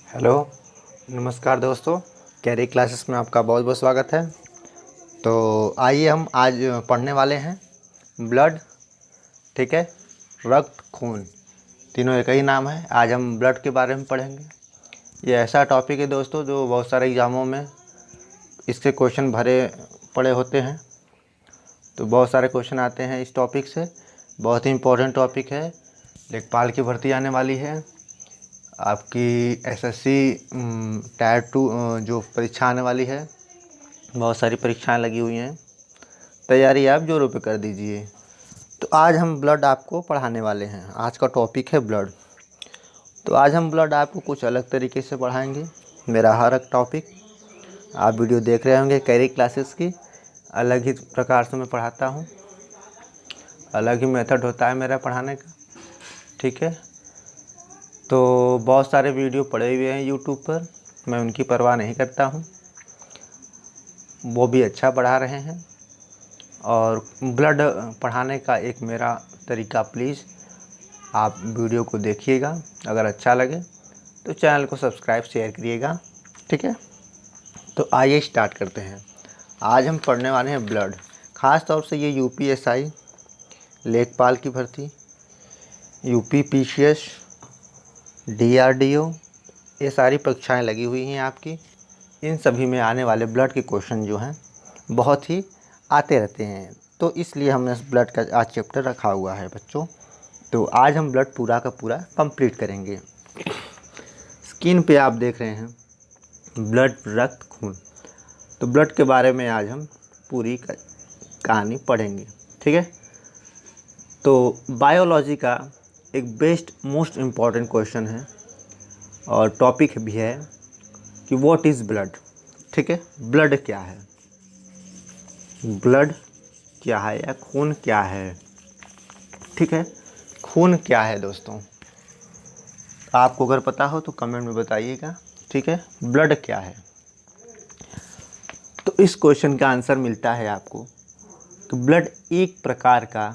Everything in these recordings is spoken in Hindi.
हेलो, नमस्कार दोस्तों। कैरी क्लासेस में आपका बहुत बहुत स्वागत है। तो आइए हम आज पढ़ने वाले हैं ब्लड। ठीक है, रक्त, खून, तीनों एक ही नाम है। आज हम ब्लड के बारे में पढ़ेंगे। ये ऐसा टॉपिक है दोस्तों जो बहुत सारे एग्ज़ामों में इससे क्वेश्चन भरे पड़े होते हैं। तो बहुत सारे क्वेश्चन आते हैं इस टॉपिक से। बहुत ही इम्पोर्टेंट टॉपिक है। लेखपाल की भर्ती आने वाली है। आपकी एसएससी टायर 2 जो परीक्षा आने वाली है, बहुत सारी परीक्षाएं लगी हुई हैं। तैयारी आप जोरों पे कर दीजिए। तो आज हम ब्लड आपको पढ़ाने वाले हैं। आज का टॉपिक है ब्लड। तो आज हम ब्लड आपको कुछ अलग तरीके से पढ़ाएंगे। मेरा हर एक टॉपिक आप वीडियो देख रहे होंगे कैरी क्लासेस की, अलग ही प्रकार से मैं पढ़ाता हूँ। अलग ही मेथड होता है मेरा पढ़ाने का। ठीक है, तो बहुत सारे वीडियो पड़े हुए हैं यूट्यूब पर, मैं उनकी परवाह नहीं करता हूँ। वो भी अच्छा पढ़ा रहे हैं। और ब्लड पढ़ाने का एक मेरा तरीका, प्लीज़ आप वीडियो को देखिएगा। अगर अच्छा लगे तो चैनल को सब्सक्राइब शेयर करिएगा। ठीक है, तो आइए स्टार्ट करते हैं। आज हम पढ़ने वाले हैं ब्लड। ख़ास तौर से ये यूपीएसआई, लेखपाल की भर्ती, यूपीपीसीएस, डीआरडीओ, ये सारी परीक्षाएं लगी हुई हैं आपकी। इन सभी में आने वाले ब्लड के क्वेश्चन जो हैं बहुत ही आते रहते हैं। तो इसलिए हमने इस ब्लड का आज चैप्टर रखा हुआ है बच्चों। तो आज हम ब्लड पूरा का पूरा कंप्लीट करेंगे। स्क्रीन पे आप देख रहे हैं ब्लड, रक्त, खून। तो ब्लड के बारे में आज हम पूरी कहानी पढ़ेंगे। ठीक है, तो बायोलॉजी का एक बेस्ट मोस्ट इम्पॉर्टेंट क्वेश्चन है और टॉपिक भी है कि व्हाट इज़ ब्लड। ठीक है, ब्लड क्या है, ब्लड क्या है या खून क्या है। ठीक है, खून क्या है दोस्तों, आपको अगर पता हो तो कमेंट में बताइएगा। ठीक है, ब्लड क्या है। तो इस क्वेश्चन का आंसर मिलता है आपको कि ब्लड एक प्रकार का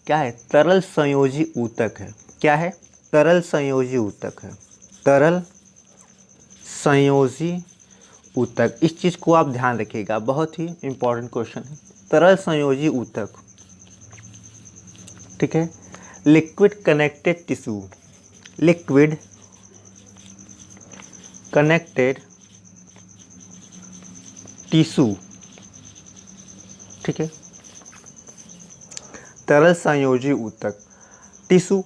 क्या है, तरल संयोजी ऊतक है। क्या है, तरल संयोजी ऊतक है। तरल संयोजी ऊतक, इस चीज़ को आप ध्यान रखिएगा, बहुत ही इम्पोर्टेंट क्वेश्चन है। तरल संयोजी ऊतक। ठीक है, liquid connected tissue, liquid connected tissue. ठीक है, तरल संयोजी ऊतक। टिश्यू,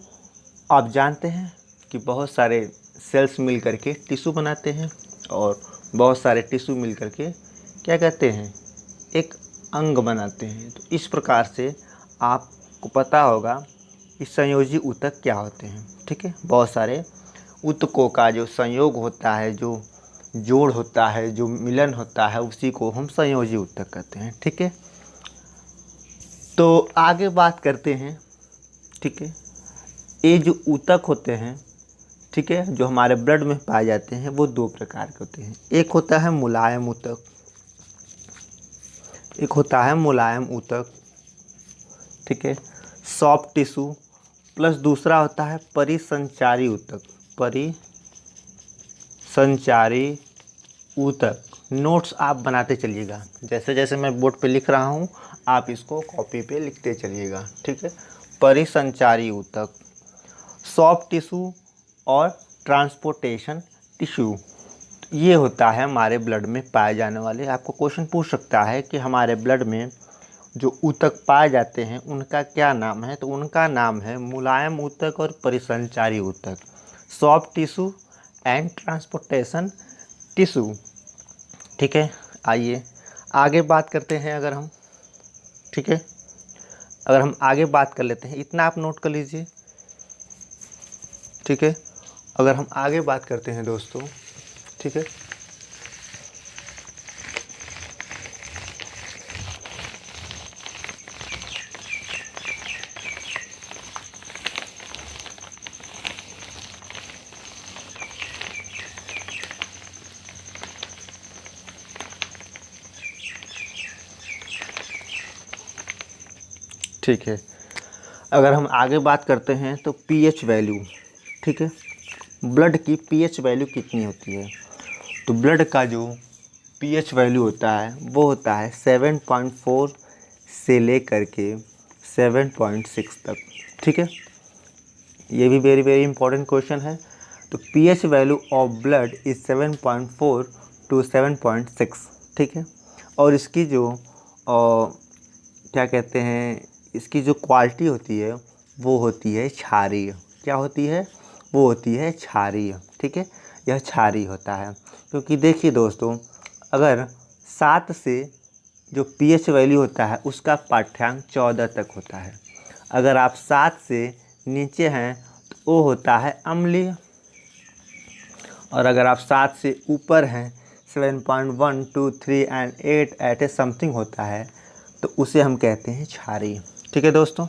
आप जानते हैं कि बहुत सारे सेल्स मिल करके टिश्यू बनाते हैं और बहुत सारे टिश्यू मिल करके क्या कहते हैं, एक अंग बनाते हैं। तो इस प्रकार से आपको पता होगा कि संयोजी ऊतक क्या होते हैं। ठीक है, बहुत सारे ऊतकों का जो संयोग होता है, जो जोड़ होता है, जो मिलन होता है, उसी को हम संयोजी ऊतक कहते हैं। ठीक है, तो आगे बात करते हैं। ठीक है, ये जो ऊतक होते हैं, ठीक है, जो हमारे ब्लड में पाए जाते हैं, वो दो प्रकार के होते हैं। एक होता है मुलायम ऊतक, एक होता है मुलायम ऊतक। ठीक है, सॉफ्ट टिश्यू, प्लस दूसरा होता है परिसंचारी ऊतक। परिसंचारी ऊतक। नोट्स आप बनाते चलिएगा, जैसे जैसे मैं बोर्ड पे लिख रहा हूँ आप इसको कॉपी पे लिखते चलिएगा। ठीक है, परिसंचारी ऊतक, सॉफ्ट टिश्यू और ट्रांसपोर्टेशन टिश्यू, ये होता है हमारे ब्लड में पाए जाने वाले। आपको क्वेश्चन पूछ सकता है कि हमारे ब्लड में जो ऊतक पाए जाते हैं उनका क्या नाम है। तो उनका नाम है मुलायम ऊतक और परिसंचारी ऊतक, soft tissue and transportation tissue. ठीक है, आइए आगे बात करते हैं अगर हम। ठीक है, अगर हम आगे बात कर लेते हैं, इतना आप नोट कर लीजिए। ठीक है, अगर हम आगे बात करते हैं दोस्तों, ठीक है, ठीक है, अगर हम आगे बात करते हैं तो पीएच वैल्यू। ठीक है, ब्लड की पीएच वैल्यू कितनी होती है। तो ब्लड का जो पीएच वैल्यू होता है वो होता है 7.4 से लेकर के 7.6 तक। ठीक है, ये भी वेरी वेरी इंपॉर्टेंट क्वेश्चन है। तो pH value of blood is 7.4 to 7.6। ठीक है, और इसकी जो क्या कहते हैं, इसकी जो क्वालिटी होती है वो होती है क्षारीय। क्या होती है, वो होती है क्षारीय। ठीक है, यह क्षारीय होता है क्योंकि देखिए दोस्तों, अगर 7 से जो पीएच वैल्यू होता है उसका पाठ्यांक 14 तक होता है। अगर आप 7 से नीचे हैं तो वो होता है अम्लीय, और अगर आप 7 से ऊपर हैं 7.1 2 3 एंड 8 एट ए समथिंग होता है तो उसे हम कहते हैं क्षारीय। ठीक है दोस्तों,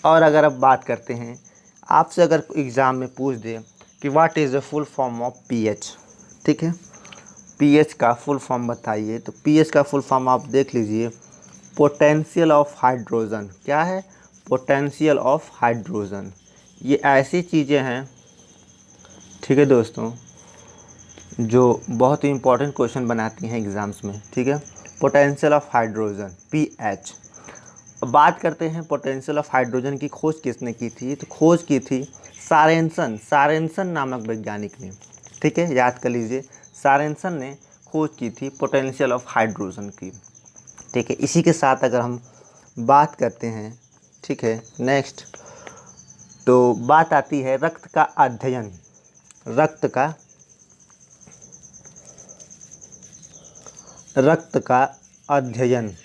और अगर अब बात करते हैं, आपसे अगर एग्ज़ाम में पूछ दे कि what is the full form of pH. ठीक है, पीएच का फुल फॉर्म बताइए। तो पीएच का फुल फॉर्म आप देख लीजिए, पोटेंशियल ऑफ हाइड्रोजन। क्या है, पोटेंशियल ऑफ हाइड्रोजन। ये ऐसी चीज़ें हैं, ठीक है दोस्तों, जो बहुत ही इंपॉर्टेंट क्वेश्चन बनाती हैं एग्ज़ाम्स में। ठीक है, पोटेंशियल ऑफ हाइड्रोजन पीएच। अब बात करते हैं पोटेंशियल ऑफ हाइड्रोजन की खोज किसने की थी। तो खोज की थी सारेंसन नामक वैज्ञानिक ने। ठीक है, याद कर लीजिए, सारेंसन ने खोज की थी पोटेंशियल ऑफ हाइड्रोजन की। ठीक है, इसी के साथ अगर हम बात करते हैं, ठीक है, नेक्स्ट, तो बात आती है रक्त का अध्ययन। रक्त का अध्ययन,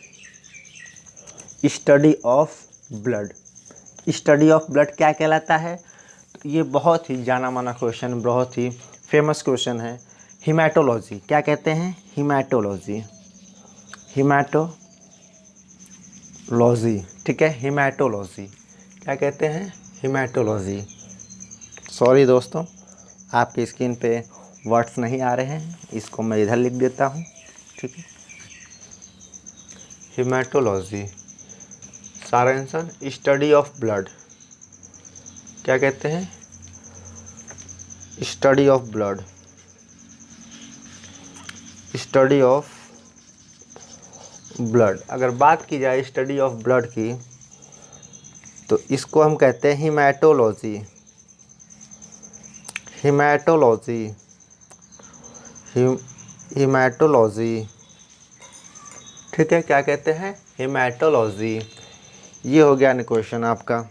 study of blood. Study of blood क्या कहलाता है। तो ये बहुत ही जाना माना क्वेश्चन, बहुत ही फेमस क्वेश्चन है। हिमेटोलॉजी क्या कहते हैं, हिमेटोलॉजी। ठीक है, हिमेटोलॉजी क्या कहते हैं, हिमेटोलॉजी। सॉरी दोस्तों, आपकी स्क्रीन पे वर्ड्स नहीं आ रहे हैं, इसको मैं इधर लिख देता हूँ। ठीक है, हिमेटोलॉजी, सारेंसन, स्टडी ऑफ ब्लड। क्या कहते हैं, study of blood, study of blood. अगर बात की जाए स्टडी ऑफ ब्लड की तो इसको हम कहते हैं हिमेटोलॉजी। हिमेटोलॉजी। ठीक है, क्या कहते हैं, हिमेटोलॉजी। ये हो गया क्वेश्चन आपका।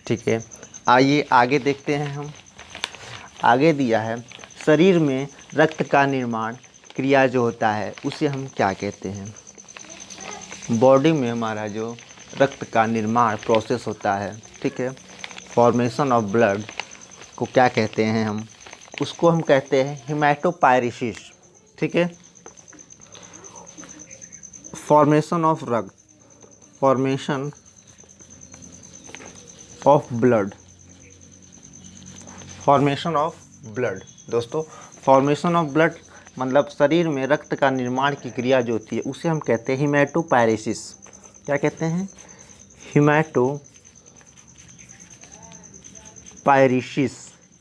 ठीक है, आइए आगे देखते हैं हम। आगे दिया है शरीर में रक्त का निर्माण क्रिया जो होता है उसे हम क्या कहते हैं। बॉडी में हमारा जो रक्त का निर्माण प्रोसेस होता है, ठीक है, फॉर्मेशन ऑफ ब्लड को क्या कहते हैं हम, उसको हम कहते हैं हिमेटोपायरिसिस। ठीक है, फॉर्मेशन ऑफ रक्त, formation of blood, formation of blood. दोस्तों, फॉर्मेशन ऑफ ब्लड मतलब शरीर में रक्त का निर्माण की क्रिया जो होती है उसे हम कहते हैं हिमेटोपायरिसिस। क्या कहते हैं, हिमेटोपायरिसिस।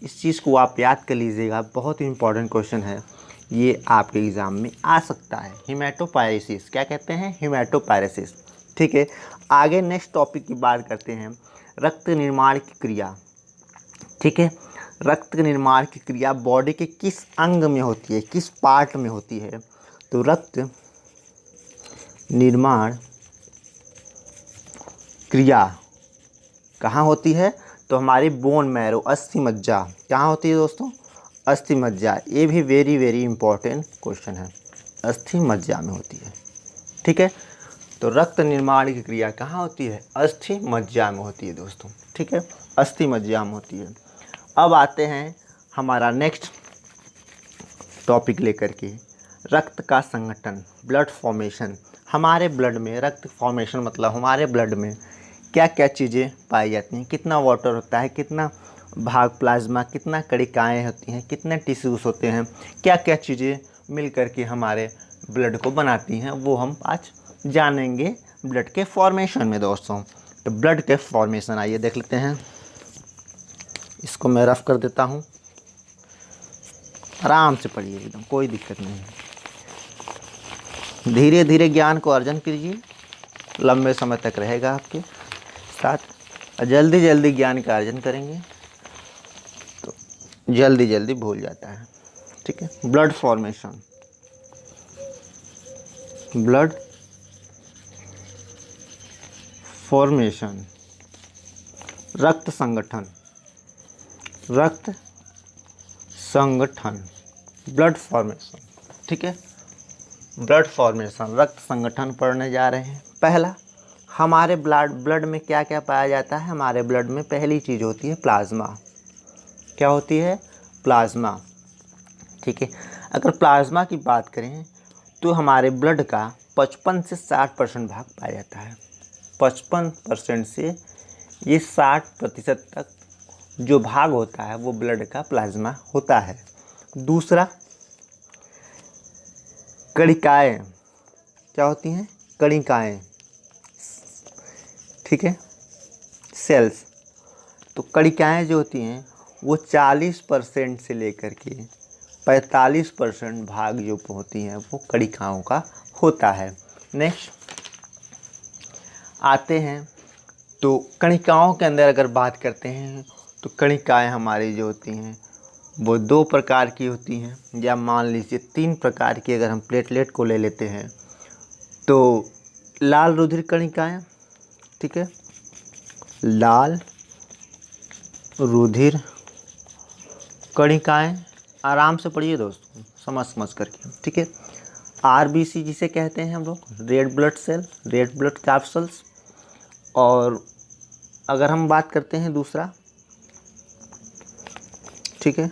इस चीज़ को आप याद कर लीजिएगा, बहुत ही इंपॉर्टेंट क्वेश्चन है, ये आपके एग्ज़ाम में आ सकता है। हिमेटोपायरिसिस क्या कहते हैं, हिमेटोपायरिसिस। ठीक है, आगे नेक्स्ट टॉपिक की बात करते हैं, रक्त निर्माण की क्रिया। ठीक है, रक्त निर्माण की क्रिया बॉडी के किस अंग में होती है, किस पार्ट में होती है। तो रक्त निर्माण क्रिया कहाँ होती है, तो हमारी बोन मैरो, अस्थि मज्जा। कहाँ होती है दोस्तों, अस्थि मज्जा। ये भी वेरी वेरी इंपॉर्टेंट क्वेश्चन है, अस्थि मज्जा में होती है। ठीक है, तो रक्त निर्माण की क्रिया कहाँ होती है, अस्थि मज्जा में होती है दोस्तों। ठीक है, अस्थि मज्जा में होती है। अब आते हैं हमारा नेक्स्ट टॉपिक लेकर के, रक्त का संगठन, ब्लड फॉर्मेशन। हमारे ब्लड में रक्त फॉर्मेशन मतलब हमारे ब्लड में क्या क्या चीज़ें पाई जाती हैं, कितना वाटर होता है, कितना भाग प्लाज्मा, कितना कणिकाएँ होती हैं, कितने टिश्यूज़ होते हैं, क्या क्या चीज़ें मिल कर के हमारे ब्लड को बनाती हैं, वो हम आज जानेंगे ब्लड के फॉर्मेशन में दोस्तों। तो ब्लड के फॉर्मेशन आइए देख लेते हैं। इसको मैं रफ कर देता हूँ। आराम से पढ़िए, एकदम कोई दिक्कत नहीं है। धीरे धीरे ज्ञान को अर्जन कीजिए, लंबे समय तक रहेगा आपके साथ। जल्दी जल्दी ज्ञान का अर्जन करेंगे तो जल्दी जल्दी भूल जाता है। ठीक है। ब्लड फॉर्मेशन, ब्लड फॉर्मेशन, रक्त संगठन, रक्त संगठन, ब्लड फॉर्मेशन। ठीक है। ब्लड फॉर्मेशन, रक्त संगठन पढ़ने जा रहे हैं। पहला, हमारे ब्लड में क्या क्या पाया जाता है। हमारे ब्लड में पहली चीज़ होती है प्लाज्मा। क्या होती है? प्लाज्मा। ठीक है। अगर प्लाज्मा की बात करें तो हमारे ब्लड का 55 से 60% भाग पाया जाता है। 55% से ये 60% तक जो भाग होता है वो ब्लड का प्लाज्मा होता है। दूसरा, कणिकाएँ क्या होती हैं? कणिकाएँ। ठीक है। सेल्स। तो कणिकाएँ जो होती हैं वो 40% से लेकर के 45% भाग जो होती हैं वो कणिकाओं का होता है। नेक्स्ट आते हैं तो कणिकाओं के अंदर अगर बात करते हैं तो कणिकाएँ हमारी जो होती हैं वो 2 प्रकार की होती हैं, या मान लीजिए 3 प्रकार की। अगर हम प्लेटलेट को ले लेते हैं तो लाल रुधिर कणिकाएँ। ठीक है। लाल रुधिर कणिकाएँ, आराम से पढ़िए दोस्तों, समझ करके। ठीक है। आरबीसी जिसे कहते हैं हम लोग, red blood cell, red blood capsules. और अगर हम बात करते हैं दूसरा, ठीक है,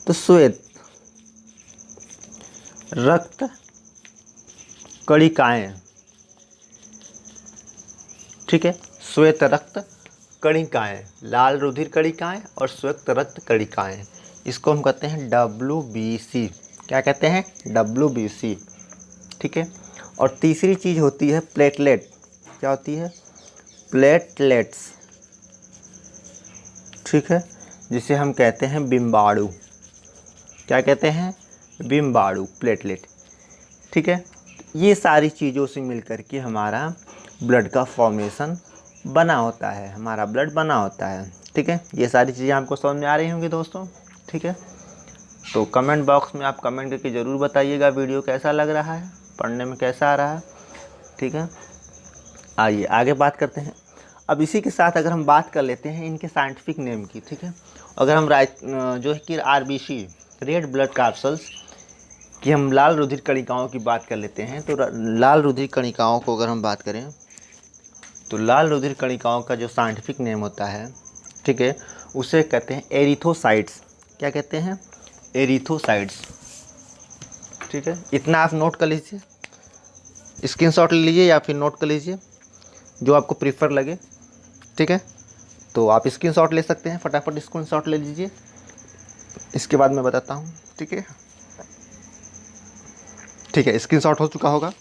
तो श्वेत रक्त कणिकाएँ। ठीक है। श्वेत रक्त कणिकाएँ, लाल रुधिर कणिकाएँ और श्वेत रक्त कणिकाएँ, इसको हम कहते हैं WBC। क्या कहते हैं? WBC। ठीक है। और तीसरी चीज़ होती है प्लेटलेट। क्या होती है? प्लेटलेट्स। ठीक है। जिसे हम कहते हैं बिम्बाणु। क्या कहते हैं? बिम्बाणु, प्लेटलेट। ठीक है। ये सारी चीज़ों से मिलकर के हमारा ब्लड का फॉर्मेशन बना होता है, हमारा ब्लड बना होता है। ठीक है। ये सारी चीज़ें आपको समझ में आ रही होंगी दोस्तों। ठीक है। तो कमेंट बॉक्स में आप कमेंट करके ज़रूर बताइएगा वीडियो कैसा लग रहा है, पढ़ने में कैसा आ रहा है। ठीक है। आइए आगे बात करते हैं। अब इसी के साथ अगर हम बात कर लेते हैं इनके साइंटिफिक नेम की। ठीक है। अगर हम जो है कि आरबीसी, रेड ब्लड कैप्सूल्स कि हम लाल रुधिर कणिकाओं की बात कर लेते हैं, तो लाल रुधिर कणिकाओं को अगर हम बात करें तो लाल रुधिर कणिकाओं का जो साइंटिफिक नेम होता है, ठीक है, उसे कहते हैं एरिथोसाइट्स। क्या कहते हैं? एरिथोसाइट्स। ठीक है। इतना आप नोट कर लीजिए, स्क्रीनशॉट ले लीजिए या फिर नोट कर लीजिए, जो आपको प्रीफर लगे। ठीक है। तो आप स्क्रीनशॉट ले सकते हैं, फटाफट स्क्रीनशॉट ले लीजिए, इसके बाद मैं बताता हूँ। ठीक है। ठीक है, स्क्रीनशॉट हो चुका होगा।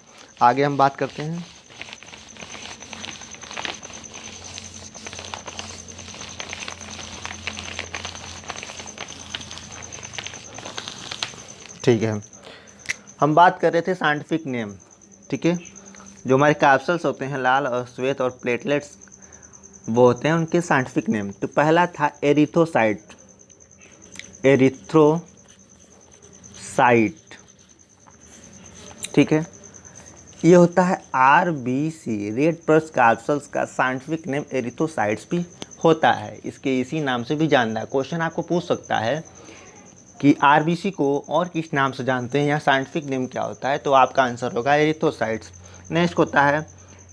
आगे हम बात करते हैं। ठीक है। हम बात कर रहे थे साइंटिफिक नेम। ठीक है। जो हमारे कैप्सूल्स होते हैं, लाल और श्वेत और प्लेटलेट्स, वो होते हैं उनके साइंटिफिक नेम। तो पहला था एरिथ्रोसाइट। एरिथ्रोसाइट। ठीक है। ये होता है आरबीसी, रेड ब्लड कैप्सूल्स का साइंटिफिक नेम एरिथ्रोसाइट्स भी होता है। इसके इसी नाम से भी जानना है। क्वेश्चन आपको पूछ सकता है कि आरबीसी को और किस नाम से जानते हैं या साइंटिफिक नेम क्या होता है, तो आपका आंसर होगा एरिथ्रोसाइट्स। नेक्स्ट होता है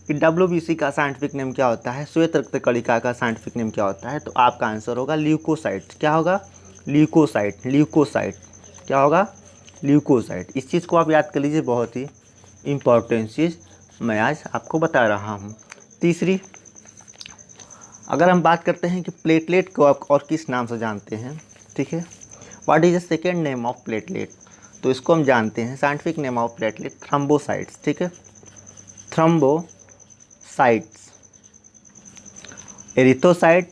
कि डब्ल्यूबीसी का साइंटिफिक नेम क्या होता है, श्वेत रक्त कणिका का साइंटिफिक नेम क्या होता है, तो आपका आंसर होगा ल्यूकोसाइट। क्या होगा? ल्यूकोसाइट। ल्यूकोसाइट क्या होगा? ल्यूकोसाइट। इस चीज़ को आप याद कर लीजिए, बहुत ही इम्पॉर्टेंट चीज़ मैं आज आपको बता रहा हूँ। तीसरी, अगर हम बात करते हैं कि प्लेटलेट को आप और किस नाम से जानते हैं, ठीक है, what is the second name of platelet, तो इसको हम जानते हैं scientific name of platelet thrombocytes. ठीक है। थ्रोम्बोसाइट्स, एरिथ्रोसाइट,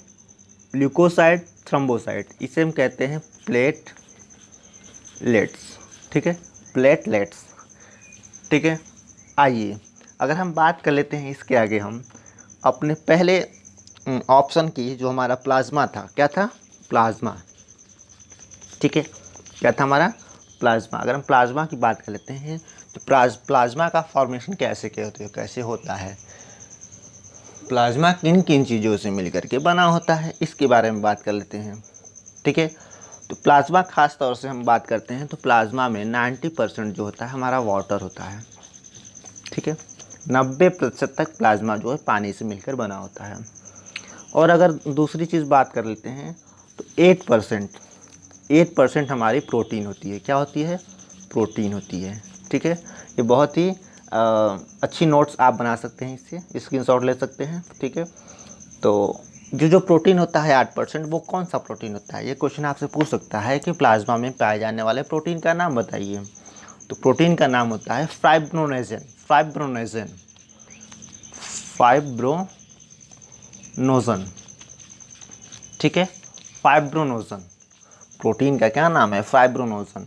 ल्यूकोसाइट, थ्रोम्बोसाइट, इसे हम कहते हैं प्लेटलेट्स, ठीक है, प्लेटलेट्स, ठीक है। आइए अगर हम बात कर लेते हैं इसके आगे हम अपने पहले ऑप्शन की, जो हमारा प्लाज्मा था, क्या था, प्लाज्मा, ठीक है, क्या था हमारा, प्लाज्मा। अगर हम प्लाज्मा की बात कर लेते हैं तो प्लाज्मा का फॉर्मेशन कैसे होता है, प्लाज्मा किन किन चीज़ों से मिलकर के बना होता है, इसके बारे में बात कर लेते हैं, ठीक है। तो प्लाज्मा खास तौर से हम बात करते हैं तो प्लाज्मा में 90% जो होता है हमारा वाटर होता है, ठीक है, 90% तक प्लाज्मा जो है पानी से मिलकर बना होता है। और अगर दूसरी चीज़ बात कर लेते हैं तो 8% हमारी प्रोटीन होती है, क्या होती है, प्रोटीन होती है, ठीक है। ये बहुत ही अच्छी नोट्स आप बना सकते हैं, इससे स्क्रीनशॉट ले सकते हैं, ठीक है। तो जो प्रोटीन होता है 8%, वो कौन सा प्रोटीन होता है, ये क्वेश्चन आपसे पूछ सकता है कि प्लाज्मा में पाए जाने वाले प्रोटीन का नाम बताइए। तो प्रोटीन का नाम होता है फाइब्रोनेजन, फाइब्रोनेजन, फाइब्रोनोजन, ठीक है, फाइब्रोनोजन, प्रोटीन का क्या नाम है, फाइब्रोनोजन।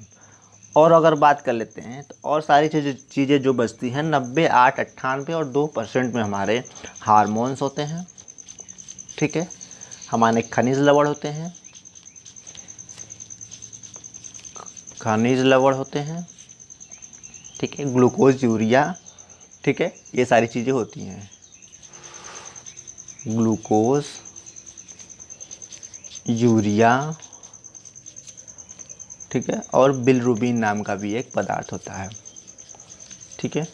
और अगर बात कर लेते हैं तो और सारी चीज़ें जो बचती हैं 90, 8, 98 और 2% में हमारे हार्मोन्स होते हैं, ठीक है, हमारे खनिज लवण होते हैं, खनिज लवण होते हैं, ठीक है, ग्लूकोज, यूरिया, ठीक है, ये सारी चीज़ें होती हैं, ग्लूकोज, यूरिया, ठीक है, और बिलरुबिन नाम का भी एक पदार्थ होता है, ठीक है,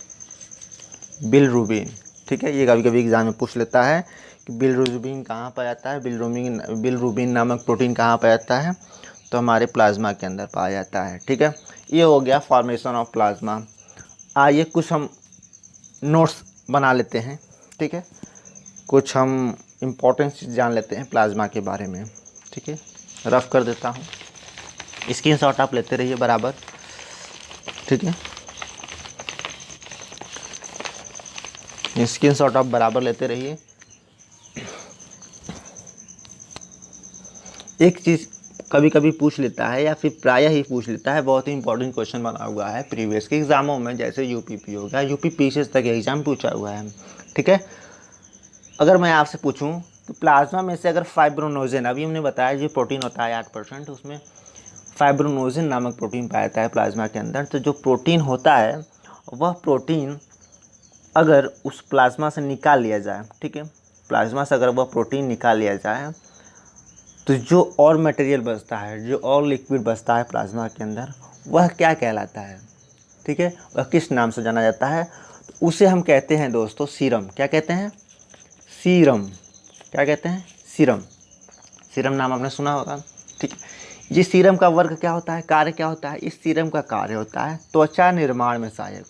बिलरुबिन, ठीक है, ये कभी कभी एग्जाम में पूछ लेता है कि बिलरुबिन कहाँ पाया जाता है, बिलरुबिन नामक प्रोटीन कहाँ पाया जाता है, तो हमारे प्लाज्मा के अंदर पाया जाता है, ठीक है। ये हो गया फॉर्मेशन ऑफ प्लाज्मा। आइए कुछ हम नोट्स बना लेते हैं, ठीक है, कुछ हम इम्पोर्टेंट चीज़ जान लेते हैं प्लाज्मा के बारे में, ठीक है। रफ कर देता हूँ, स्क्रीनशॉट आप लेते रहिए बराबर, ठीक है, स्क्रीनशॉट आप बराबर लेते रहिए। एक चीज़ कभी कभी पूछ लेता है या फिर प्रायः ही पूछ लेता है, बहुत ही इंपॉर्टेंट क्वेश्चन बना हुआ है प्रीवियस के एग्जामों में, जैसे यूपीपी हो गया, यूपी पीसीएस तक एग्जाम पूछा हुआ है, ठीक है। अगर मैं आपसे पूछूं तो प्लाज्मा में से अगर फाइब्रोनोजन, अभी हमने बताया जो प्रोटीन होता है 8%, उसमें फाइब्रोनोजन नामक प्रोटीन पाया जाता है प्लाज्मा के अंदर। तो जो प्रोटीन होता है वह प्रोटीन अगर उस प्लाज्मा से निकाल लिया जाए, ठीक है, प्लाज्मा से अगर वह प्रोटीन निकाल लिया जाए तो जो और मटेरियल बचता है, जो और लिक्विड बचता है प्लाज्मा के अंदर, वह क्या कहलाता है, ठीक है, वह किस नाम से जाना जाता है, तो उसे हम कहते हैं दोस्तों सीरम। क्या कहते हैं, सीरम, क्या कहते हैं, सीरम, सीरम नाम आपने सुना होगा, ठीक है। ये सीरम का वर्क क्या होता है, कार्य क्या होता है, इस सीरम का कार्य होता है त्वचा निर्माण में सहायक।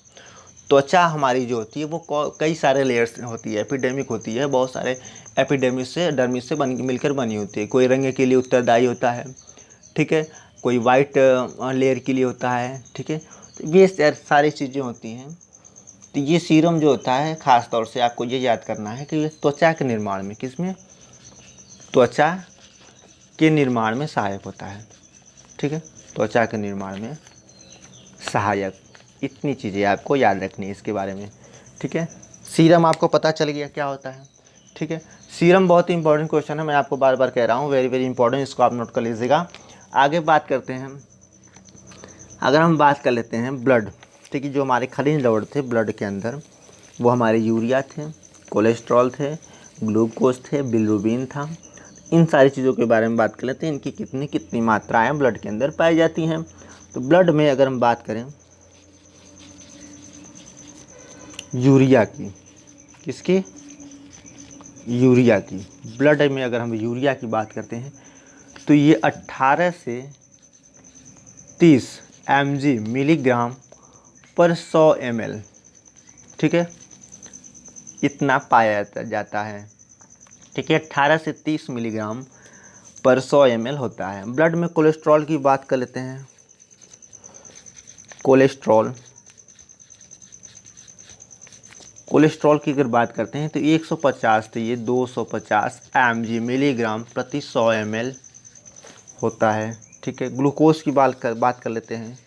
त्वचा हमारी जो होती है वो कई सारे लेयर्स होती है, एपिडेमिक होती है, बहुत सारे एपिडेमिस से, डर्मिस से मिलकर बनी होती है। कोई रंग के लिए उत्तरदायी होता है, ठीक है, कोई वाइट लेयर के लिए होता है, ठीक है, तो ये सारी चीज़ें होती हैं। तो ये सीरम जो होता है ख़ास तौर से आपको ये याद करना है कि ये त्वचा के निर्माण में, किसमें, त्वचा के निर्माण में सहायक होता है, ठीक है, त्वचा के निर्माण में सहायक। इतनी चीज़ें आपको याद रखनी है इसके बारे में, ठीक है। सीरम आपको पता चल गया क्या होता है, ठीक है। सीरम बहुत ही इंपॉर्टेंट क्वेश्चन है, मैं आपको बार बार कह रहा हूँ, वेरी वेरी इंपॉर्टेंट, इसको आप नोट कर लीजिएगा। आगे बात करते हैं, अगर हम बात कर लेते हैं ब्लड, ठीक है, जो हमारे खनिज लवण थे ब्लड के अंदर, वो हमारे यूरिया थे, कोलेस्ट्रॉल थे, ग्लूकोज थे, बिलरुबिन था। इन सारी चीज़ों के बारे में बात कर लेते हैं, इनकी कितनी कितनी मात्राएँ ब्लड के अंदर पाई जाती हैं। तो ब्लड में अगर हम बात करें यूरिया की, किसकी, यूरिया की, ब्लड में अगर हम यूरिया की बात करते हैं तो ये 18 से 30 mg, मिलीग्राम पर 100 ml, ठीक है, इतना पाया जाता है, ठीक है, 18 से 30 मिलीग्राम पर 100 ml होता है। ब्लड में कोलेस्ट्रॉल की बात कर लेते हैं, कोलेस्ट्रॉल की अगर बात करते हैं तो 150 से ये 250 mg, मिलीग्राम प्रति 100 ml होता है, ठीक है। ग्लूकोज की बात कर लेते हैं।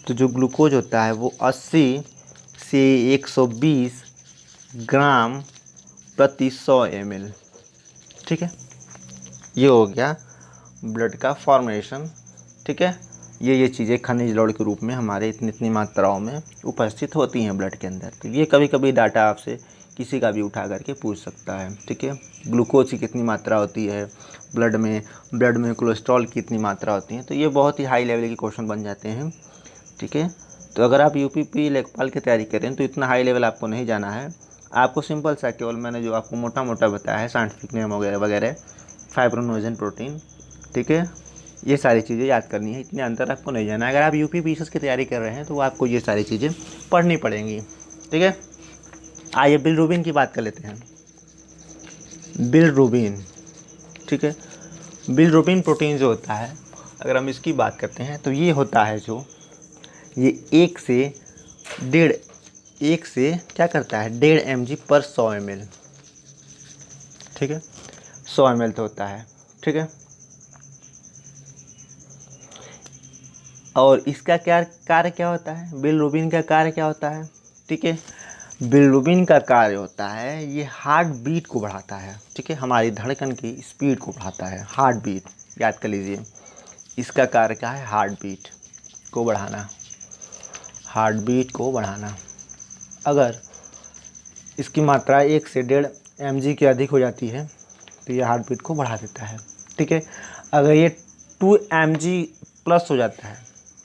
तो जो ग्लूकोज होता है वो 80 से 120 ग्राम प्रति 100 ml, ठीक है। ये हो गया ब्लड का फॉर्मेशन, ठीक है। ये चीज़ें खनिज लवण के रूप में हमारे इतनी इतनी मात्राओं में उपस्थित होती हैं ब्लड के अंदर। तो ये कभी कभी डाटा आपसे किसी का भी उठा करके पूछ सकता है, ठीक है। ग्लूकोज की कितनी मात्रा होती है ब्लड में कोलेस्ट्रॉल की कितनी मात्रा होती है। तो ये बहुत ही हाई लेवल के क्वेश्चन बन जाते हैं, ठीक है। तो अगर आप यूपीपी लेखपाल की तैयारी करें तो इतना हाई लेवल आपको नहीं जाना है। आपको सिंपल सा केवल मैंने जो आपको मोटा मोटा बताया है साइंटिफिक नेम वगैरह वगैरह, फाइब्रोनोजन प्रोटीन, ठीक है, ये सारी चीज़ें याद करनी है। इतने अंदर आपको नहीं जाना है। अगर आप यूपी पीसीएस की तैयारी कर रहे हैं तो आपको ये सारी चीज़ें पढ़नी पड़ेंगी, ठीक है। आइए बिलरुबिन की बात कर लेते हैं। बिलरुबिन, ठीक है। बिलरुबिन प्रोटीन जो होता है, अगर हम इसकी बात करते हैं तो ये होता है जो ये 1 से क्या करता है 1.5 mg पर 100 ml, ठीक है। 100 ml तो होता है, ठीक है। और इसका क्या कार्य क्या होता है, बिलरुबिन का कार्य क्या होता है, ठीक है। बिलरुबिन का कार्य होता है ये हार्ट बीट को बढ़ाता है, ठीक है। हमारी धड़कन की स्पीड को बढ़ाता है, हार्ट बीट, याद कर लीजिए। इसका कार्य क्या है, हार्ट बीट को बढ़ाना, हार्ट बीट को बढ़ाना। अगर इसकी मात्रा 1 से 1.5 mg की अधिक हो जाती है तो ये हार्ट बीट को बढ़ा देता है, ठीक है। अगर ये 2 mg प्लस हो जाता है,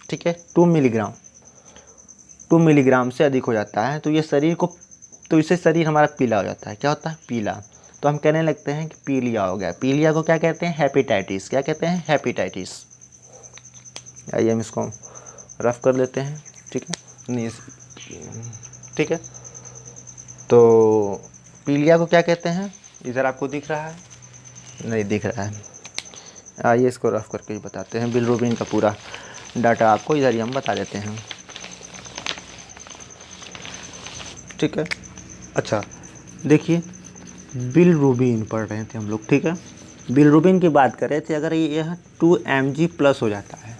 ठीक है, 2 मिलीग्राम से अधिक हो जाता है तो ये शरीर को, तो इससे शरीर हमारा पीला हो जाता है। क्या होता है, पीला। तो हम कहने लगते हैं कि पीलिया हो गया। पीलिया को क्या कहते हैं, हेपेटाइटिस। क्या कहते हैं, हेपेटाइटिस। आइए हम इसको रफ कर लेते हैं, ठीक है, नहीं, ठीक है। तो पीलिया को क्या कहते हैं, इधर आपको दिख रहा है, नहीं दिख रहा है। आइए इसको रफ करके ही बताते हैं। बिलरुबिन का पूरा डाटा आपको इधर ही हम बता देते हैं, ठीक है। अच्छा देखिए, बिलरुबिन पढ़ रहे थे हम लोग, ठीक है। बिलरुबिन की बात कर रहे थे। अगर ये 2 mg प्लस हो जाता है,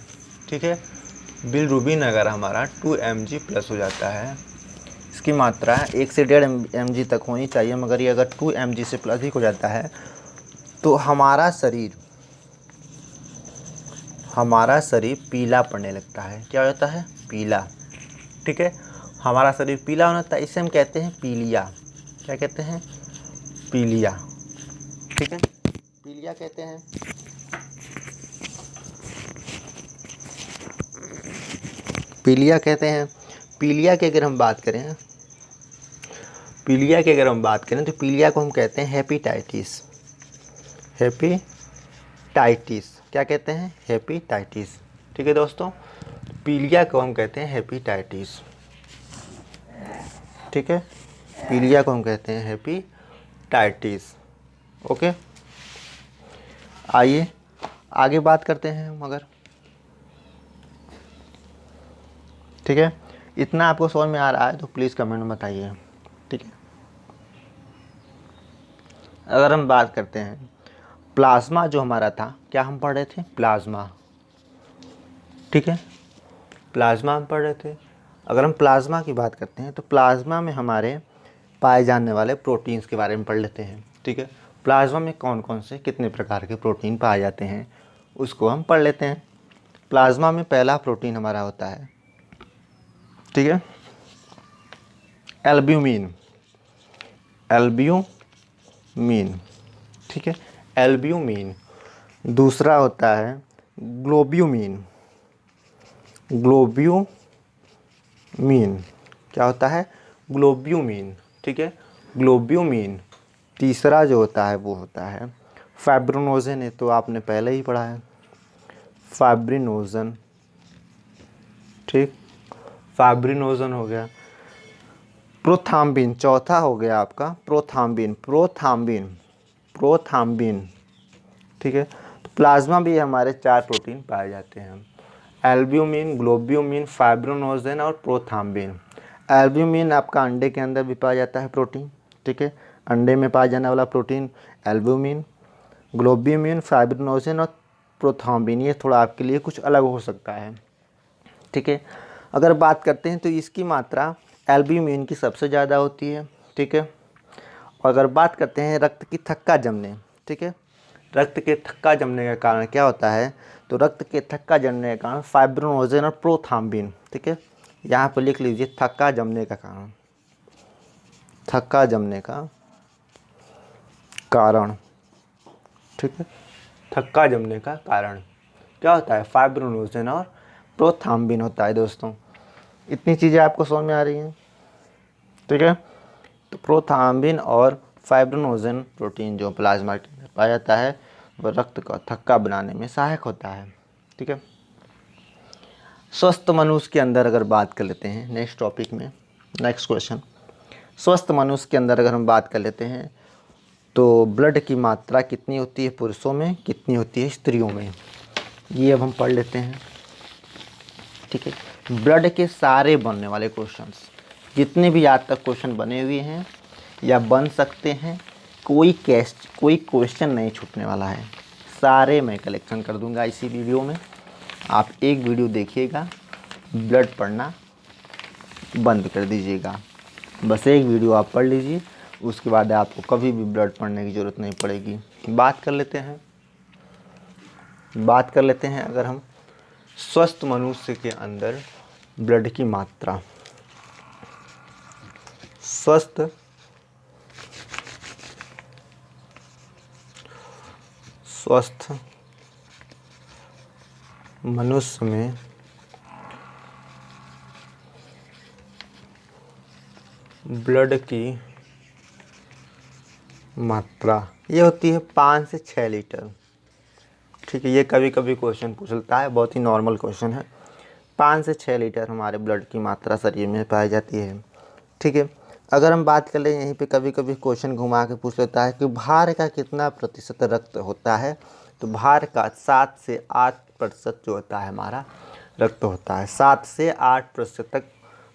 ठीक है, बिलरुबिन अगर हमारा 2 mg प्लस हो जाता है, इसकी मात्रा 1 से 1.5 mg तक होनी चाहिए, मगर ये अगर 2 mg से प्लस अधिक हो जाता है तो हमारा शरीर पीला पड़ने लगता है। क्या हो जाता है, पीला, ठीक है। हमारा शरीर पीला होना था, इसे हम कहते हैं पीलिया। क्या कहते हैं, पीलिया, ठीक है, पीलिया कहते हैं। पीलिया कहते हैं। पीलिया की अगर हम बात करें, तो पीलिया को हम कहते हैं हेपेटाइटिस। हेपेटाइटिस क्या कहते हैं, हेपेटाइटिस, ठीक है दोस्तों। पीलिया को हम कहते हैं हेपेटाइटिस, ठीक है। पीलिया को हम कहते हैं हेपेटाइटिस, ओके। आइए आगे बात करते हैं मगर, ठीक है। इतना आपको समझ में आ रहा है तो प्लीज़ कमेंट में बताइए, ठीक है। अगर हम बात करते हैं प्लाज्मा जो हमारा था, क्या हम पढ़ रहे थे, प्लाज्मा, ठीक है, प्लाज्मा हम पढ़ रहे थे। अगर हम प्लाज्मा की बात करते हैं तो प्लाज्मा में हमारे पाए जाने वाले प्रोटीन्स के बारे में पढ़ लेते हैं, ठीक है। प्लाज्मा में कौन कौन से कितने प्रकार के प्रोटीन पाए जाते हैं उसको हम पढ़ लेते हैं। प्लाज्मा में पहला प्रोटीन हमारा होता है, ठीक है, एल्ब्यूमिन, ठीक है, एल्ब्यूमिन। दूसरा होता है ग्लोब्यूमिन, क्या होता है, ग्लोब्यूमिन, ठीक है, ग्लोब्यूमिन। तीसरा जो होता है वो होता है फाइब्रिनोजन, है तो आपने पहले ही पढ़ा है, फाइब्रिनोजन, ठीक, फाइब्रिनोजन हो गया। प्रोथाम्बिन चौथा हो गया आपका, प्रोथाम्बिन, ठीक है। तो प्लाज्मा भी हमारे 4 प्रोटीन पाए जाते हैं, एल्ब्यूमिन, ग्लोब्यूमिन, फाइब्रिनोजन और प्रोथाम्बिन। एल्ब्यूमिन आपका अंडे के अंदर भी पाया जाता है प्रोटीन, ठीक है, अंडे में पाया जाने वाला प्रोटीन एल्ब्यूमिन। ग्लोब्यूमिन, फाइब्रिनोजेन और प्रोथ्रोम्बिन, ये थोड़ा आपके लिए कुछ अलग हो सकता है। ठीक है, अगर बात करते हैं तो इसकी मात्रा एल्ब्यूमिन की सबसे ज़्यादा होती है। ठीक है, और अगर बात करते हैं रक्त की थक्का जमने, ठीक है, रक्त के थक्का जमने का कारण क्या होता है, तो रक्त के थक्का जमने का कारण फाइब्रिनोजेन और प्रोथ्रोम्बिन। ठीक है, यहाँ पर लिख लीजिए थक्का जमने का कारण, थक्का जमने का कारण। ठीक है, थक्का जमने का कारण क्या होता है, फाइब्रिनोजेन और प्रोथ्रोम्बिन होता है। दोस्तों इतनी चीज़ें आपको समझ में आ रही हैं। ठीक है, तो प्रोथ्रोम्बिन और फाइब्रिनोजेन प्रोटीन जो प्लाज्मा के अंदर पाया जाता है वह रक्त का थक्का बनाने में सहायक होता है। ठीक है, स्वस्थ मनुष्य के अंदर अगर बात कर लेते हैं, नेक्स्ट टॉपिक में नेक्स्ट क्वेश्चन, स्वस्थ मनुष्य के अंदर अगर हम बात कर लेते हैं तो ब्लड की मात्रा कितनी होती है पुरुषों में, कितनी होती है स्त्रियों में, ये अब हम पढ़ लेते हैं। ठीक है, ब्लड के सारे बनने वाले क्वेश्चंस, जितने भी आज तक क्वेश्चन बने हुए हैं या बन सकते हैं, कोई क्वेश्चन नहीं छूटने वाला है, सारे मैं कलेक्शन कर दूंगा इसी वीडियो में। आप एक वीडियो देखिएगा, ब्लड पढ़ना बंद कर दीजिएगा, बस एक वीडियो आप पढ़ लीजिए, उसके बाद आपको कभी भी ब्लड पढ़ने की ज़रूरत नहीं पड़ेगी। बात कर लेते हैं अगर हम स्वस्थ मनुष्य के अंदर ब्लड की मात्रा, स्वस्थ मनुष्य में ब्लड की मात्रा ये होती है 5 से 6 लीटर। ठीक है, ये कभी कभी क्वेश्चन पूछता है, बहुत ही नॉर्मल क्वेश्चन है। 5 से 6 लीटर हमारे ब्लड की मात्रा शरीर में पाई जाती है। ठीक है, अगर हम बात कर लें यहीं पे कभी कभी क्वेश्चन घुमा के पूछ लेता है कि भार का कितना प्रतिशत रक्त होता है, तो भार का 7 से 8% जो होता है हमारा रक्त होता है। 7 से 8% तक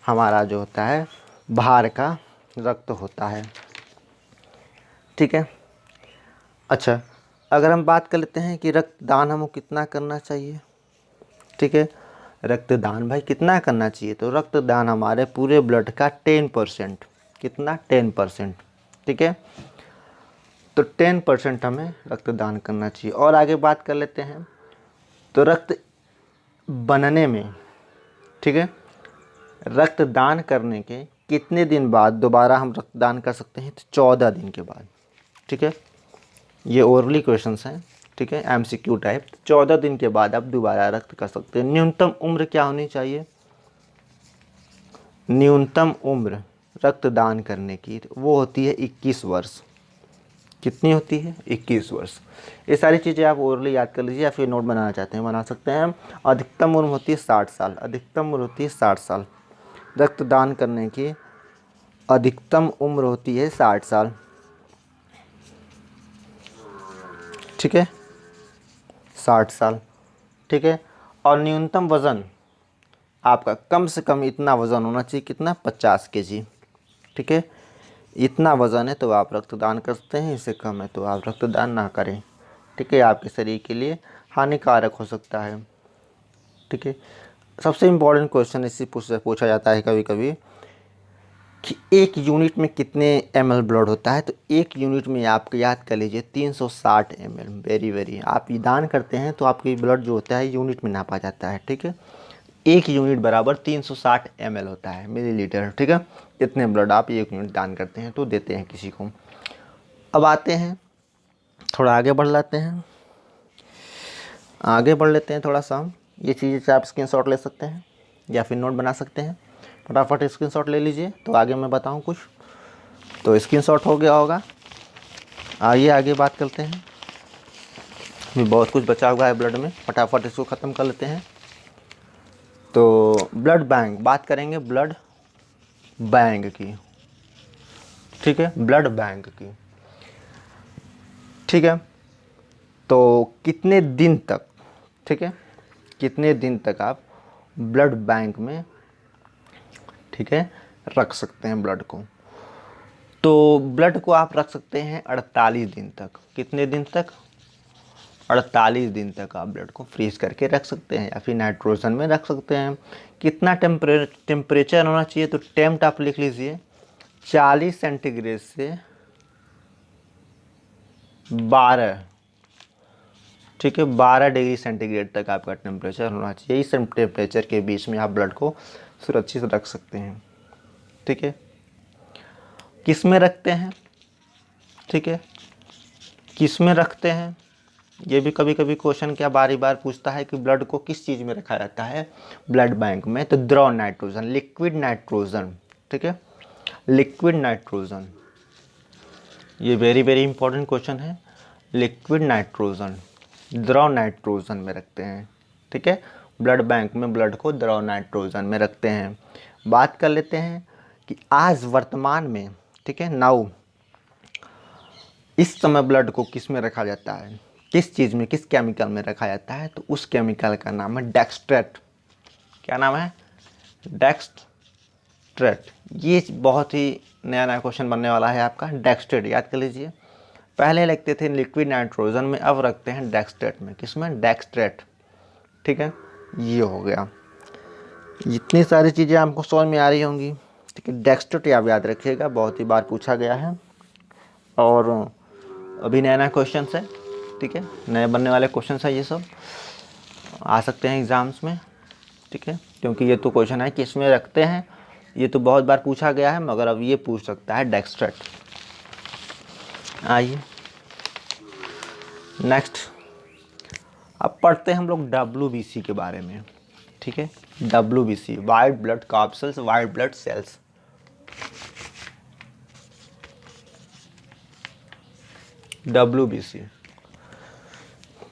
हमारा जो होता है भार का रक्त होता है। ठीक है, अच्छा अगर हम बात कर लेते हैं कि रक्तदान हमको कितना करना चाहिए। ठीक है, रक्तदान भाई कितना करना चाहिए, तो रक्तदान हमारे पूरे ब्लड का 10%, कितना 10%। ठीक है, तो 10% हमें रक्तदान करना चाहिए। और आगे बात कर लेते हैं तो रक्त बनने में, ठीक है, रक्तदान करने के कितने दिन बाद दोबारा हम रक्तदान कर सकते हैं, तो 14 दिन के बाद। ठीक है, ये ओरली क्वेश्चंस हैं। ठीक है, एमसीक्यू टाइप। 14 दिन के बाद आप दोबारा रक्त कर सकते हैं। न्यूनतम उम्र क्या होनी चाहिए, न्यूनतम उम्र रक्तदान करने की वो होती है 21 वर्ष। कितनी होती है, 21 वर्ष। ये सारी चीज़ें आप ओरली याद कर लीजिए, या फिर नोट बनाना चाहते हैं बना सकते हैं। अधिकतम उम्र होती है 60 साल, अधिकतम उम्र होती है 60 साल। रक्तदान करने की अधिकतम उम्र होती है 60 साल। ठीक है, 60 साल। ठीक है, और न्यूनतम वज़न आपका कम से कम इतना वज़न होना चाहिए, कितना, 50 केजी। ठीक है, इतना वज़न है तो आप रक्तदान कर सकते हैं, इससे कम है तो आप रक्तदान ना करें। ठीक है, आपके शरीर के लिए हानिकारक हो सकता है। ठीक है, सबसे इम्पोर्टेंट क्वेश्चन इससे पूछा जाता है कभी कभी कि एक यूनिट में कितने ml ब्लड होता है, तो एक यूनिट में आप याद कर लीजिए 360 ml। वेरी आप ये दान करते हैं तो आपकी ब्लड जो होता है यूनिट में नापा जाता है। ठीक है, एक यूनिट बराबर 360 ml होता है, मिलीलीटर। ठीक है, इतने ब्लड आप एक यूनिट दान करते हैं तो देते हैं किसी को। अब आते हैं थोड़ा आगे बढ़ लेते हैं, थोड़ा सा ये चीज़ें से आप स्क्रीनशॉट ले सकते हैं या फिर नोट बना सकते हैं। फटाफट स्क्रीनशॉट ले लीजिए तो आगे मैं बताऊं कुछ, तो स्क्रीनशॉट हो गया होगा। आइए आगे बात करते हैं, अभी बहुत कुछ बचा हुआ है ब्लड में, फटाफट इसको ख़त्म कर लेते हैं। तो ब्लड बैंक बात करेंगे, ब्लड बैंक की। ठीक है, ब्लड बैंक की। ठीक है, तो कितने दिन तक, ठीक है, कितने दिन तक आप ब्लड बैंक में, ठीक है, रख सकते हैं ब्लड को, तो ब्लड को आप रख सकते हैं 48 दिन तक। कितने दिन तक, 48 दिन तक आप ब्लड को फ्रीज करके रख सकते हैं या फिर नाइट्रोजन में रख सकते हैं। कितना टेम्परेचर होना चाहिए, तो टेम्प आप लिख लीजिए 40 सेंटीग्रेड से 12, ठीक है, 12 डिग्री सेंटीग्रेड तक आपका टेम्परेचर होना चाहिए। इस टेम्परेचर के बीच में आप ब्लड को सुरक्षित रख सकते हैं, ठीक है। किस में रखते हैं, ठीक है, किस में रखते हैं, ये भी कभी कभी क्वेश्चन क्या बारी बार पूछता है कि ब्लड को किस चीज़ में रखा जाता है ब्लड बैंक में, तो द्रव नाइट्रोजन, लिक्विड नाइट्रोजन, ठीक है, लिक्विड नाइट्रोजन, ये वेरी वेरी इंपॉर्टेंट क्वेश्चन है। लिक्विड नाइट्रोजन, द्रव नाइट्रोजन में रखते हैं, ठीक है, ब्लड बैंक में ब्लड को द्रव नाइट्रोजन में रखते हैं। बात कर लेते हैं कि आज वर्तमान में, ठीक है, नाउ इस समय ब्लड को किस में रखा जाता है, किस चीज़ में, किस केमिकल में रखा जाता है, तो उस केमिकल का नाम है डेक्सट्रेट। क्या नाम है, डेक्सट्रेट। ये बहुत ही नया नया क्वेश्चन बनने वाला है आपका, डेक्सट्रेट याद कर लीजिए। पहले लिखते थे लिक्विड नाइट्रोजन में, अब रखते हैं डेक्सट्रेट में। किसमें, डेक्सट्रेट, ठीक है, ये हो गया। जितनी सारी चीज़ें आपको समझ में आ रही होंगी, ठीक है। डेक्सट्रेट आप याद रखिएगा, बहुत ही बार पूछा गया है और अभी नया नया क्वेश्चन है, ठीक है, नए बनने वाले क्वेश्चन है, ये सब आ सकते हैं एग्ज़ाम्स में, ठीक है, क्योंकि ये तो क्वेश्चन है कि इसमें रखते हैं, ये तो बहुत बार पूछा गया है, मगर अब ये पूछ सकता है डेक्सट्रेट। आइए नेक्स्ट, अब पढ़ते हैं हम लोग WBC के बारे में, ठीक है। WBC, white blood corpuscles, white blood cells. WBC,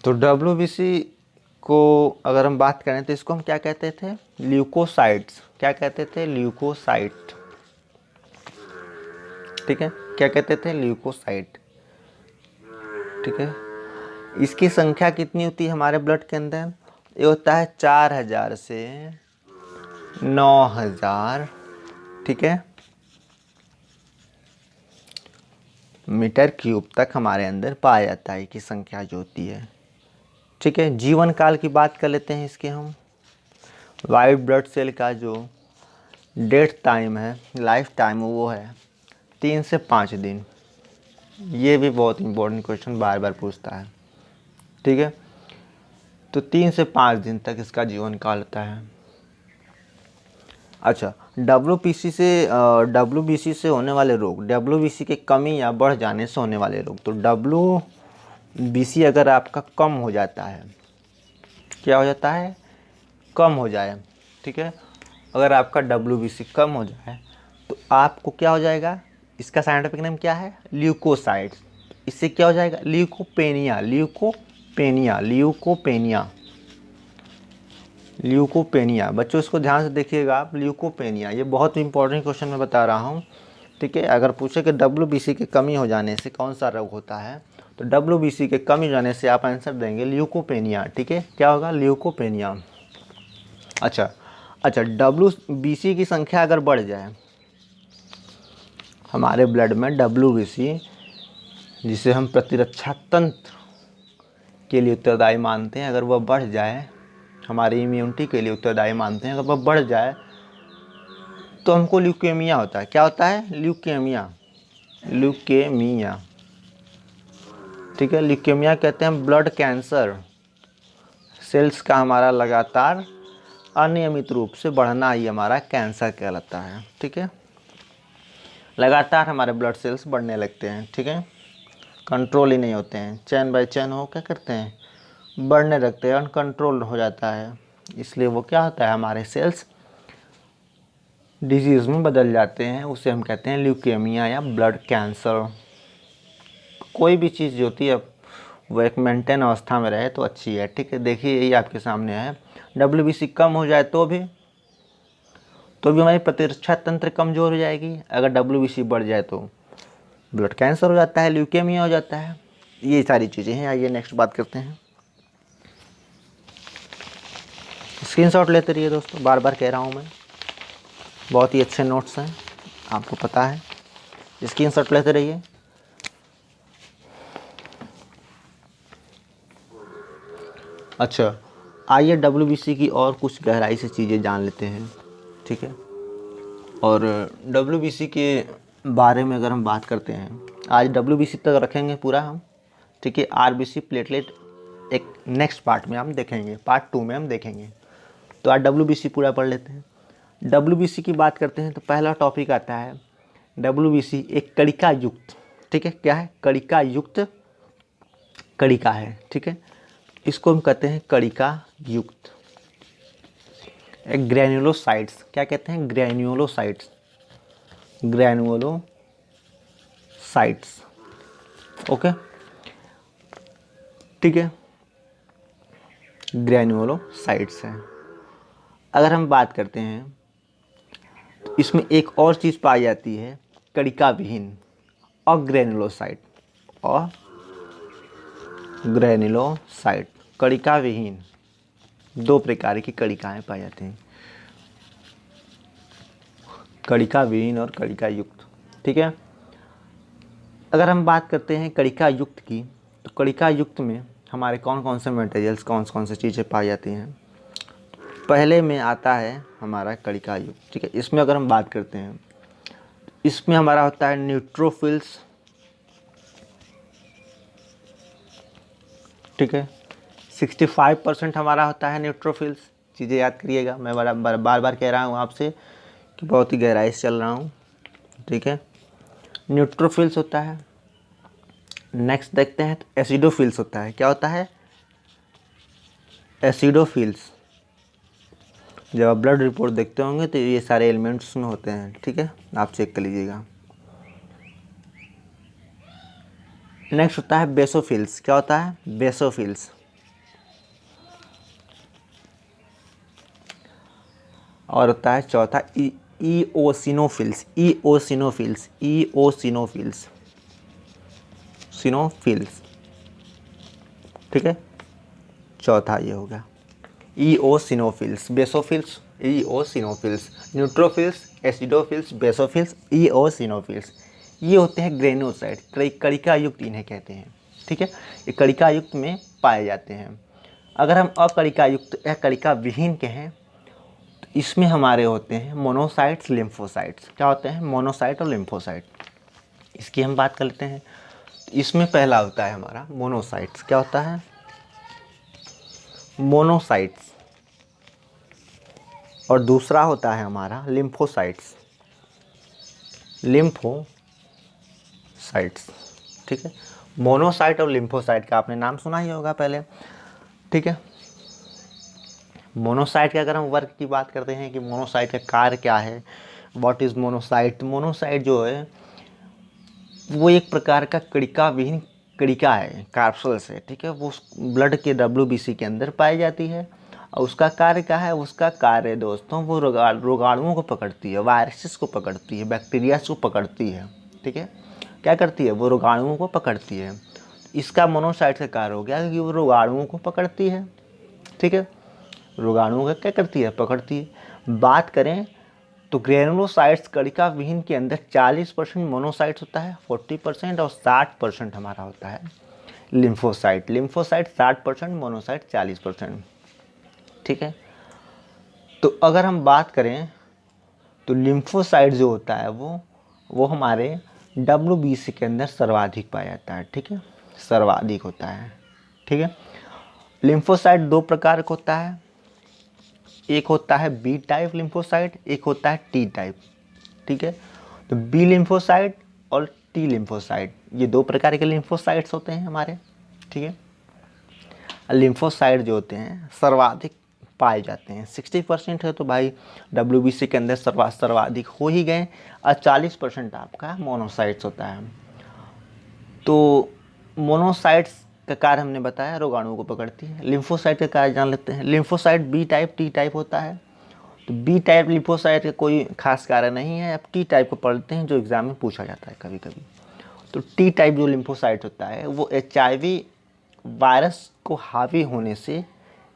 तो WBC को अगर हम बात करें तो इसको हम क्या कहते थे, ल्यूकोसाइट्स। क्या कहते थे, ल्यूकोसाइट, ठीक है, क्या कहते थे, ल्यूकोसाइट, ठीक है। इसकी संख्या कितनी होती है हमारे ब्लड के अंदर, ये होता है 4000 से 9000, ठीक है, मीटर क्यूब तक हमारे अंदर पाया जाता है कि संख्या जो होती है, ठीक है। जीवन काल की बात कर लेते हैं इसके हम। वाइट ब्लड सेल का जो डेथ टाइम है, लाइफ टाइम, वो है 3 से 5 दिन। ये भी बहुत इंपॉर्टेंट क्वेश्चन बार बार पूछता है, ठीक है। तो 3 से 5 दिन तक इसका जीवन काल होता है। अच्छा, WBC से होने वाले रोग, WBC के कमी या बढ़ जाने से होने वाले रोग। तो WBC अगर आपका कम हो जाता है, क्या हो जाता है, कम हो जाए, ठीक है, अगर आपका WBC कम हो जाए तो आपको क्या हो जाएगा, इसका साइंटिफिक नेम क्या है, ल्यूकोसाइट्स। इससे क्या हो जाएगा, ल्यूकोपेनिया, ल्यूकोपेनिया, ल्यूकोपेनिया, ल्यूकोपेनिया। बच्चों इसको ध्यान से देखिएगा आप, ल्यूकोपेनिया, ये बहुत इंपॉर्टेंट क्वेश्चन मैं बता रहा हूँ, ठीक है। अगर पूछे कि WBC की कमी हो जाने से कौन सा रोग होता है, तो WBC के कमी हो जाने से आप आंसर देंगे ल्यूकोपेनिया, ठीक है। क्या होगा, ल्यूकोपेनिया। अच्छा, WBC की संख्या अगर बढ़ जाए हमारे ब्लड में, WBC जिसे हम प्रतिरक्षा तंत्र के लिए उत्तरदायी मानते हैं, अगर वह बढ़ जाए, हमारी इम्यूनिटी के लिए उत्तरदायी मानते हैं, अगर वह बढ़ जाए तो हमको ल्यूकेमिया होता है। क्या होता है, ल्यूकेमिया, ल्यूकेमिया, ठीक है। ल्यूकेमिया कहते हैं ब्लड कैंसर, सेल्स का हमारा लगातार अनियमित रूप से बढ़ना ही हमारा कैंसर कहलाता है, ठीक है। लगातार हमारे ब्लड सेल्स बढ़ने लगते हैं, ठीक है, कंट्रोल ही नहीं होते हैं, चैन बाय चैन हो क्या करते हैं, बढ़ने लगते हैं, अनकंट्रोल हो जाता है। इसलिए वो क्या होता है, हमारे सेल्स डिजीज़ में बदल जाते हैं, उसे हम कहते हैं ल्यूकेमिया या ब्लड कैंसर। कोई भी चीज़ जो होती है वो एक मेंटेन अवस्था में रहे तो अच्छी है, ठीक है। देखिए यही आपके सामने है, WBC कम हो जाए तो भी हमारी प्रतिरक्षा तंत्र कमज़ोर हो जाएगी, अगर WBC बढ़ जाए तो ब्लड कैंसर हो जाता है, ल्यूकेमिया हो जाता है। ये सारी चीज़ें हैं। आइए नेक्स्ट बात करते हैं। स्क्रीनशॉट लेते रहिए दोस्तों, बार बार कह रहा हूँ मैं, बहुत ही अच्छे नोट्स हैं, आपको पता है, स्क्रीनशॉट लेते रहिए। अच्छा, आइए डब्ल्यूबीसी की और कुछ गहराई से चीज़ें जान लेते हैं, ठीक है। और डब्ल्यूबीसी के बारे में अगर हम बात करते हैं, आज डब्ल्यूबीसी तक रखेंगे पूरा हम, ठीक है। आरबीसी प्लेटलेट एक नेक्स्ट पार्ट में हम देखेंगे, पार्ट 2 में हम देखेंगे। तो आज डब्ल्यूबीसी पूरा पढ़ लेते हैं। डब्ल्यूबीसी की बात करते हैं तो पहला टॉपिक आता है डब्ल्यूबीसी एक कणिका युक्त, ठीक है। क्या है? कणिका युक्त कणिका है, ठीक है। इसको हम कहते हैं कणिका युक्त। एक ग्रैन्युलोसाइट्स, क्या कहते हैं? ग्रैन्युलोसाइट्स, ग्रैन्युलोसाइट्स, ओके, ठीक है। ग्रैन्युलोसाइट्स है। अगर हम बात करते हैं तो इसमें एक और चीज़ पाई जाती है कणिका विहीन, अग्रैन्युलोसाइट और ग्रैन्युलोसाइट। कणिका विहीन 2 प्रकार की कणिकाएं पाई जाती हैं, कणिका विहीन और कणिका युक्त, ठीक है। अगर हम बात करते हैं कणिका युक्त की, तो कणिका युक्त में हमारे कौन कौन से मटेरियल्स, कौन कौन से चीज़ें पाई जाती हैं। पहले में आता है हमारा कणिका युक्त, ठीक है। इसमें अगर हम बात करते हैं, इसमें हमारा होता है न्यूट्रोफिल्स, ठीक है। 65% हमारा होता है न्यूट्रोफिल्स। चीज़ें याद करिएगा, मैं बार बार कह रहा हूँ आपसे कि बहुत ही गहराई से चल रहा हूँ, ठीक है। न्यूट्रोफिल्स होता है। नेक्स्ट देखते हैं तो एसिडोफिल्स होता है। क्या होता है? एसिडोफिल्स। जब आप ब्लड रिपोर्ट देखते होंगे तो ये सारे एलिमेंट्स में होते हैं, ठीक है, आप चेक कर लीजिएगा। नेक्स्ट होता है बेसोफिल्स। क्या होता है? बेसोफिल्स। और होता है चौथा ईओसिनोफिल्स, ईओसिनोफिल्स, ईओसिनोफिल्स, सिनोफिल्स, ठीक है। चौथा ये होगा eosinophils, basophils, eosinophils, neutrophils, acidophils, basophils, eosinophils. ये होते हैं ग्रेन्युलोसाइट, कणिका युक्त इन्हें कहते हैं, ठीक है। ये कणिका युक्त में पाए जाते हैं। अगर हम अकणिका युक्त या कणिका विहीन कहें तो इसमें हमारे होते हैं मोनोसाइट्स, लिम्फोसाइट्स। क्या होते हैं? मोनोसाइट और लिम्फोसाइट। इसकी हम बात कर लेते हैं। इसमें पहला होता है हमारा मोनोसाइट्स। क्या होता है? मोनोसाइट्स। और दूसरा होता है हमारा लिम्फोसाइट्स, लिम्फोसाइट्स, ठीक है। मोनोसाइट और लिम्फोसाइट का आपने नाम सुना ही होगा पहले, ठीक है। मोनोसाइट के अगर हम वर्क की बात करते हैं कि मोनोसाइट का कार्य क्या है, व्हाट इज़ मोनोसाइट। मोनोसाइट जो है वो एक प्रकार का कणिका विहीन कणिका है, कैप्सूल से, ठीक है। वो ब्लड के डब्ल्यूबीसी के अंदर पाई जाती है। और उसका कार्य क्या है? उसका कार्य दोस्तों वो रोगाणुओं को पकड़ती है, वायरसेस को पकड़ती है, बैक्टीरिया को पकड़ती है, ठीक है। क्या करती है? वो रोगाणुओं को पकड़ती है। इसका मोनोसाइट का कार्य हो गया कि वो रोगाणुओं को पकड़ती है, ठीक है। रोगाणुओं का क्या करती है? पकड़ती है। बात करें तो ग्रेनुलोसाइट्स कणिका विहीन के अंदर 40% मोनोसाइट्स होता है, 40%, और 60% हमारा होता है लिम्फोसाइट। लिम्फोसाइट 60%, मोनोसाइट 40%, ठीक है। तो अगर हम बात करें तो लिम्फोसाइट जो होता है वो हमारे डब्ल्यूबीसी के अंदर सर्वाधिक पाया जाता है, ठीक है, सर्वाधिक होता है, ठीक है। लिम्फोसाइट 2 प्रकार का होता है, एक होता है बी टाइप लिम्फोसाइट, एक होता है टी टाइप, ठीक है। तो बी लिम्फोसाइट और टी लिम्फोसाइट ये 2 प्रकार के लिम्फोसाइट्स होते हैं हमारे, ठीक है। लिम्फोसाइट जो होते हैं सर्वाधिक पाए जाते हैं। 60% है तो भाई डब्ल्यूबीसी के अंदर सर्वाधिक हो ही गए, और 40% आपका मोनोसाइट्स होता है। तो मोनोसाइट्स का कार्य हमने बताया, रोगाणुओं को पकड़ती है। लिम्फोसाइट का कार्य जान लेते हैं। Lymphocyte b type, T type होता है। तो बी टाइप लिम्फोसाइट का कोई खास कार्य नहीं है। अब टी टाइप को पढ़ते हैं जो एग्जाम में पूछा जाता है कभी कभी। तो टी टाइप जो लिम्फोसाइट होता है वो HIV वायरस को हावी होने से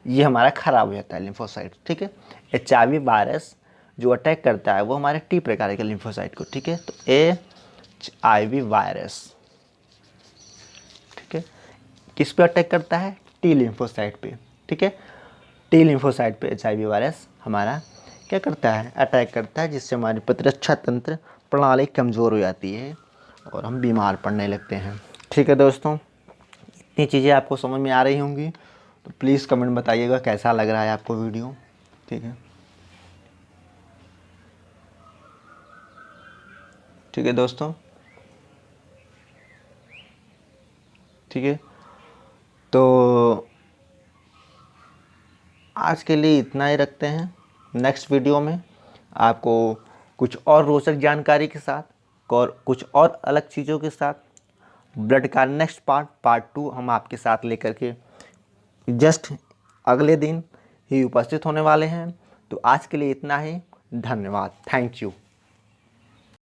ये हमारा ख़राब हो जाता है लिम्फोसाइट, ठीक है। HIV वायरस जो अटैक करता है वो हमारे टी प्रकार के लिम्फोसाइट को, ठीक है। तो HIV वायरस, ठीक है, किस पे अटैक करता है? टी लिम्फोसाइट पे, ठीक है। टी लिम्फोसाइट पे HIV वायरस हमारा क्या करता है, अटैक करता है, जिससे हमारी प्रतिरक्षा तंत्र प्रणाली कमज़ोर हो जाती है और हम बीमार पड़ने लगते हैं। ठीक है दोस्तों, इतनी चीज़ें आपको समझ में आ रही होंगी, तो प्लीज़ कमेंट बताइएगा कैसा लग रहा है आपको वीडियो। ठीक है, ठीक है दोस्तों, ठीक है। तो आज के लिए इतना ही रखते हैं। नेक्स्ट वीडियो में आपको कुछ और रोचक जानकारी के साथ और कुछ और अलग चीज़ों के साथ ब्लड का नेक्स्ट पार्ट 2 हम आपके साथ लेकर के जस्ट अगले दिन ही उपस्थित होने वाले हैं। तो आज के लिए इतना ही। धन्यवाद। Thank you.